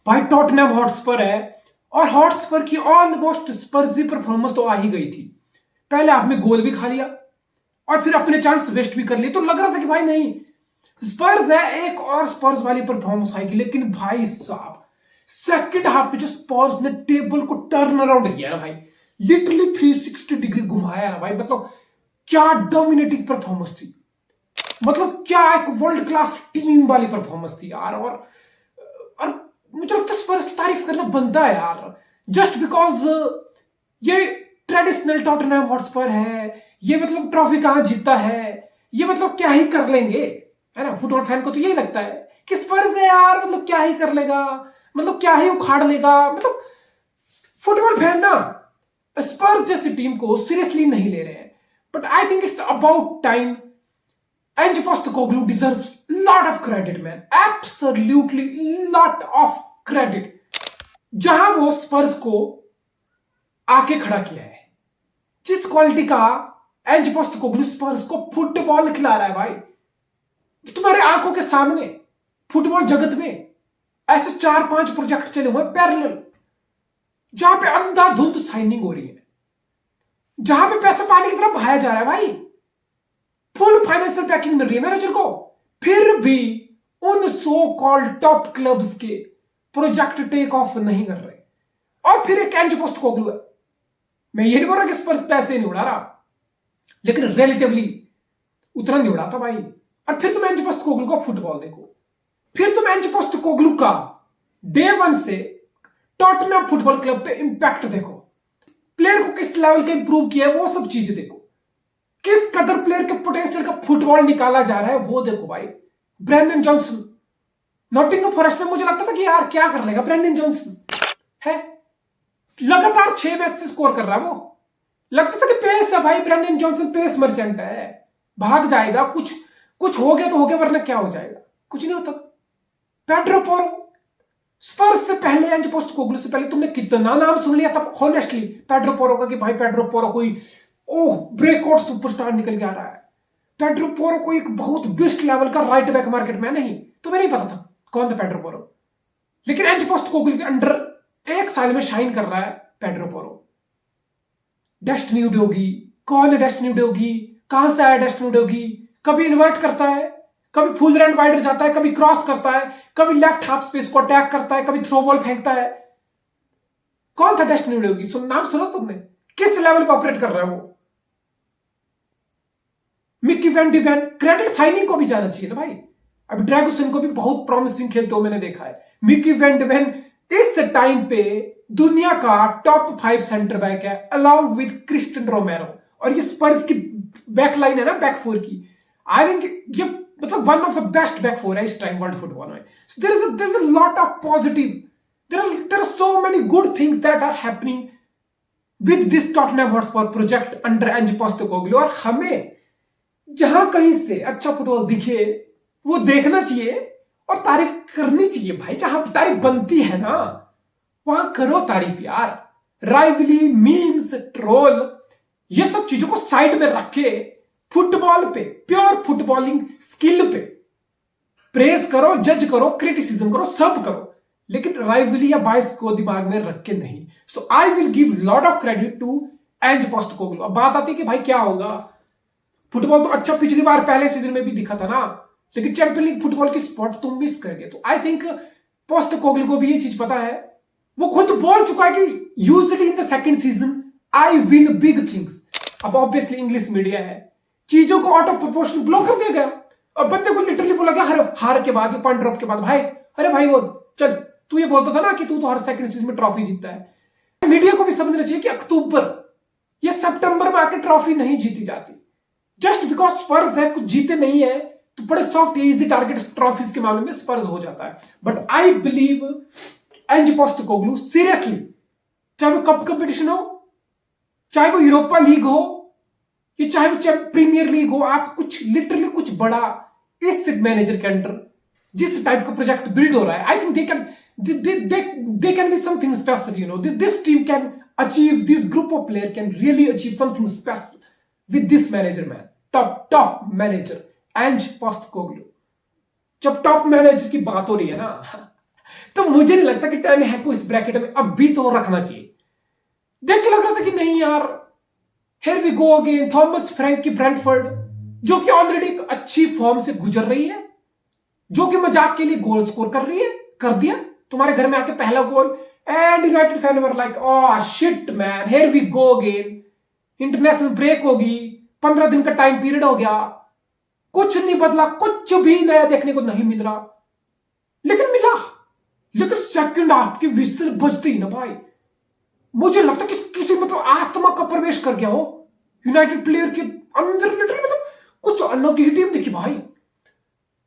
भाई Tottenham Hotspur है, और हॉटस्पर की ऑलमोस्ट स्पर्जी परफॉर्मेंस तो आ ही गई थी। पहले आपने गोल भी खा लिया और फिर अपने चांस वेस्ट भी कर लिए, तो लग रहा था कि भाई नहीं स्पर्स है, एक और स्पर्स वाली परफॉर्मेंस आएगी। लेकिन भाई साहब सेकंड हाफ में जो स्पर्स ने टेबल को टर्न अराउंड किया ना भाई, लिटरली 360 डिग्री घुमाया ना भाई, मतलब क्या डोमिनेटिंग परफॉर्मेंस थी, मतलब क्या एक वर्ल्ड क्लास टीम वाली परफॉर्मेंस थी यार। और मुझे लगता है स्पर्स की तारीफ करना बनता है यार, जस्ट बिकॉज ये ट्रेडिशनल टॉटनहम हॉटस्पर है, ये मतलब ट्रॉफी कहां जीतता है, ये मतलब क्या ही कर लेंगे, है ना। फुटबॉल फैन को तो यही लगता है कि स्पर्स है यार, मतलब क्या ही कर लेगा, मतलब क्या ही उखाड़ लेगा। मतलब फुटबॉल फैन ना स्पर्स जैसी टीम को सीरियसली नहीं ले रहे हैं। But I think it's about time. Ange Postecoglou deserves lot of credit, man. Absolutely lot of credit. जहां वो स्पर्स को आके खड़ा किया है, जिस क्वालिटी का एंज पोस्टेकोग्लू स्पर्स को फुटबॉल खिला रहा है भाई, तुम्हारे आंखों के सामने फुटबॉल जगत में ऐसे 4-5 प्रोजेक्ट चले हुए पैरेलल, जहां पे अंधाधुंध साइनिंग हो रही है, जहां पे पैसा पानी की तरफ बहाया जा रहा है भाई, फुल फाइनेंशियल पैकिंग मिल रही है मैनेजर को, फिर भी उन सो कॉल्ड टॉप क्लब्स के प्रोजेक्ट टेक ऑफ नहीं कर रहे। और फिर एक एंज पोस्टेकोग्लू है, मैं ये नहीं बोल रहा कि स्पर्स पैसे नहीं उड़ा रहा, लेकिन रिलेटिवली उतना नहीं उड़ाता भाई। और फिर तुम एंज पोस्टेकोग्लू का फुटबॉल देखो, फिर तुम एंज पोस्टेकोग्लू का डे वन से टॉटनहम फुटबॉल क्लब पे इंपैक्ट देखो, प्लेयर को किस लेवल का इंप्रूव किया है वो सब चीजें देखो, किस कदर प्लेयर के पोटेंशियल का फुटबॉल निकाला जा रहा है वो देखो भाई। ब्रेंडन जॉनसन नॉटिंघम फॉरेस्ट में मुझे लगता था कि यार क्या कर लेगा ब्रेंडन जॉनसन, है लगातार 6 मैच से स्कोर कर रहा है वो, लगता था कि पेस है भाई, ब्रेंडन जॉनसन पेस मर्चेंट है, भाग जाएगा, कुछ कुछ हो गया तो हो गया, वरना क्या हो जाएगा, कुछ नहीं होता। पेड्रो पोरो स्पर्स से पहले, एंज पोस्टेकोग्लू से पहले तुमने कितना नाम सुन लिया था हॉनेस्टली पेड्रो पोरो का, कि भाई पेड्रो पोरो कोई ओह ब्रेकआउट सुपरस्टार निकल के आ रहा है, पेड्रो पोरो को एक बहुत बेस्ट लेवल का राइट बैक मार्केट में नहीं, तुम्हें नहीं पता था कौन था पेड्रो पोरो। लेकिन एंज पोस्टेकोग्लू के अंडर एक साल में शाइन कर रहा है पेड्रो पोरो। डेस्टिनी उडोगी, कौन है डेस्टिनी उडोगी, कहां से आया डेस्टिनी उडोगी, कभी इन्वर्ट करता है, कभी फुल रन वाइडर जाता है, कभी क्रॉस करता है, कभी लेफ्ट हाफ स्पेस को अटैक करता है, कभी थ्रो बॉल फेंकता है। कौन था डेस्टिनी उडोगी, नाम सुना तुमने, किस लेवल पर ऑपरेट कर रहा है वो। Mickey van de Ven, credit signing को भी जाना चाहिए ना भाई, अभी ड्रैगोसन को भी बहुत प्रॉमिसिंग खेलते हुए मैंने देखा है। मिकी वैन डी वैन इस टाइम पे दुनिया का टॉप 5 सेंटर बैक है अलॉन्ग विद क्रिस्टियन रोमेरो, और ये स्पर्स की बैक लाइन है ना, बैक फोर की, आई थिंक ये मतलब one of the best back four है इस टाइम वर्ल्ड फुटबॉल में। So there is a lot of positive, there are so many good things that are happening with this Tottenham Hotspur project under Ange Postecoglou. और हमें जहां कहीं से अच्छा football दिखे वो देखना चाहिए और तारीफ करनी चाहिए भाई, जहां तारीफ बनती है ना वहां करो तारीफ यार। राइवली, मीम्स, ट्रोल, ये सब चीजों को साइड में रखे फुटबॉल पे, प्योर फुटबॉलिंग स्किल पे प्रेस करो, जज करो, क्रिटिसिज्म करो, सब करो, लेकिन राइवली या बायस को दिमाग में रख के नहीं। So I will give lot of credit to Ange Postecoglou. अब बात आती है कि भाई क्या होगा, फुटबॉल तो अच्छा पिछली बार पहले सीजन में भी दिखा था ना, लेकिन चैंपियन लीग फुटबॉल की स्पॉट तुम मिस कर गए। तो आई थिंक पोस्टेकोग्लू को भी ये चीज पता है, वो खुद बोल चुका है कि usually in the second season I win big things. अब ऑब्वियसली इंग्लिश मीडिया है, चीजों को आउट ऑफ प्रोपोर्शन ब्लो कर दिया गया, और बंदे को लिटरली बोला गया हार के बाद, पॉइंट ड्रॉप के बाद, भाई अरे भाई वो चल तू ये बोलता था ना कि तू तो हर सेकंड सीजन में ट्रॉफी जीतता है। मीडिया को भी समझना चाहिए कि अक्टूबर या सितंबर में आके ट्रॉफी नहीं जीती जाती, जस्ट बिकॉज स्पर्स है, कुछ जीते नहीं है तो बड़े सॉफ्ट इजी टारगेट ट्रॉफीज के मामले में स्पर्स हो जाता है। But I believe Ange Postecoglou seriously, चाहे वो कप कंपटीशन हो, चाहे वो यूरोपा लीग हो, या चाहे वो प्रीमियर लीग हो, आप कुछ लिटरली कुछ बड़ा इस मैनेजर के अंडर जिस टाइप का प्रोजेक्ट बिल्ड हो रहा है, I think they can be something special, you know, this team can achieve, this group of player can really achieve something special with this manager man, top manager Ange Postecoglou. जब top manager की बात हो रही है ना, तो मुझे नहीं लगता कि टेन हैग को इस ब्रैकेट में अब भी तो रखना चाहिए। देख के लग रहा था कि नहीं यार, here we go again, Thomas Frank की ब्रेंटफोर्ड, जो कि ऑलरेडी एक अच्छी फॉर्म से गुजर रही है, जो कि मजाक के लिए गोल स्कोर कर रही है, कर दिया तुम्हारे घर में आके पहला goal, and United fan were like oh shit man, here we go again, international break होगी, 15 दिन का टाइम पीरियड हो गया, कुछ नहीं बदला, कुछ भी नया देखने को नहीं मिल रहा। लेकिन मिला, लेकिन सेकंड हाफ की विसल बजती ही ना भाई, मुझे लगता कि किसी मतलब आत्मा का प्रवेश कर गया हो यूनाइटेड प्लेयर के अंदर, लिटरली मतलब कुछ अलग ही टीम दिखी भाई।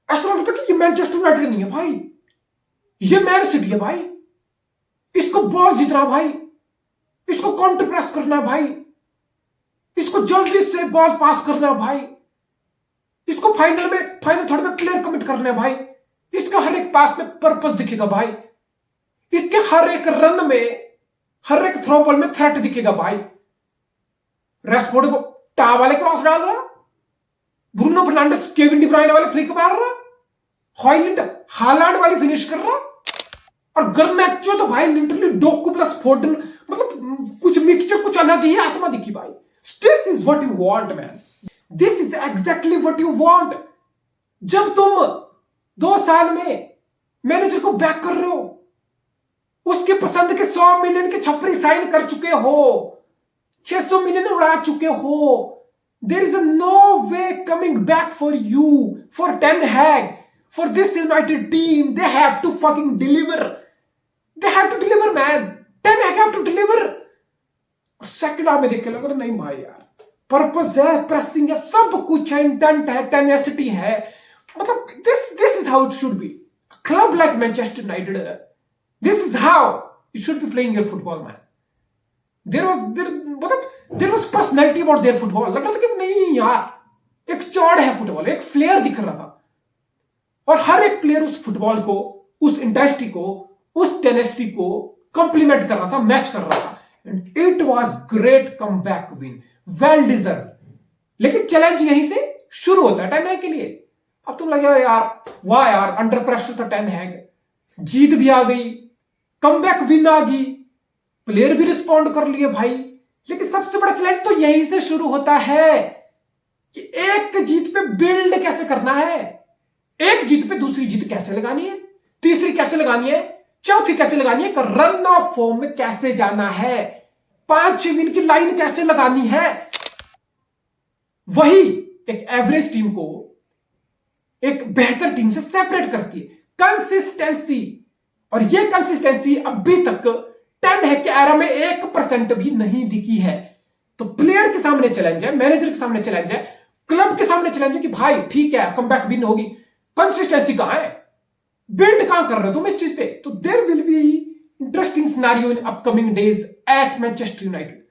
ऐसा लगता कि ये मैनचेस्टर यूनाइटेड नहीं है भाई, ये मैन सिटी है भाई। इसको बॉल जीतना है भाई, इसको काउंटर प्रेस करना है भाई, इसको जल्दी से बॉल पास करना है भाई, इसको फाइनल थर्ड में प्लेयर कमिट करना है भाई, इसका हर एक पास में पर्पस दिखेगा भाई, इसके हर एक रन में, हर एक थ्रो बॉल में थ्रेट दिखेगा भाई। रेशफोर्ड को टा वाले क्रॉस डाल रहा, Bruno Fernandes Kevin de Bruyne वाले फ्लिक मार रहा, हॉयलैंड हालैंड वाली फिनिश कर रहा, और गर्नाचो तो भाई लिटरली डोकू प्लस फोर्डन, मतलब कुछ मिक्सचर, कुछ अलग ही आत्मा दिखी भाई। This is what you want man, this is exactly what you want. जब तुम 2 साल में मैनेजर को बैक कर रहे हो, उसके पसंद के 100 मिलियन के छपरी साइन कर चुके हो, 600 मिलियन उड़ा चुके हो, there is no way coming back for you, for Ten Hag, for this United team. They have to fucking deliver, they have to deliver man, Ten Hag have to deliver। Second half में देख के लगा नहीं भाई यार, purpose है, pressing है, सब कुछ है, इंटेंट है, टेनेसिटी है, मतलब this is how it should be। A club like Manchester United, this is how you should be playing your football man। there was personality about their football। लग रहा था कि नहीं यार, एक चौड़ है फुटबॉल, एक फ्लेयर दिख रहा था, और हर एक प्लेयर उस फुटबॉल को, उस इंटेंसिटी को, उस टेनेसिटी को कंप्लीमेंट कर रहा था, मैच कर रहा था, and it was great comeback win, well deserve. लेकिन चैलेंज यहीं से शुरू होता है टेन हैग के लिए। अब तुम लगे यार वाह यार, अंडर प्रेशर था टेन हैग, जीत भी आ गई, कमबैक विन आ गई, प्लेयर भी रिस्पॉन्ड कर लिए भाई। लेकिन सबसे बड़ा चैलेंज तो यहीं से शुरू होता है कि एक जीत पे बिल्ड कैसे करना है, एक जीत पे दूसरी जीत कैसे लगानी है, तीसरी कैसे लगानी है, चौथी कैसे लगानी है, रन ऑफ फॉर्म में कैसे जाना है, 5-6 विन की लाइन कैसे लगानी है। वही एक एवरेज टीम को एक बेहतर टीम से सेपरेट करती है, कंसिस्टेंसी। और ये कंसिस्टेंसी अभी तक टेन हैग के एरा में 1% भी नहीं दिखी है। तो प्लेयर के सामने चैलेंज है, मैनेजर के सामने चैलेंज है, क्लब के सामने चैलेंज है कि भाई ठीक है कमबैक विन होगी, कंसिस्टेंसी कहां है, बिल्ड कहां कर रहे हो तुम इस चीज पे। तो there will be interesting scenario in upcoming days at Manchester United.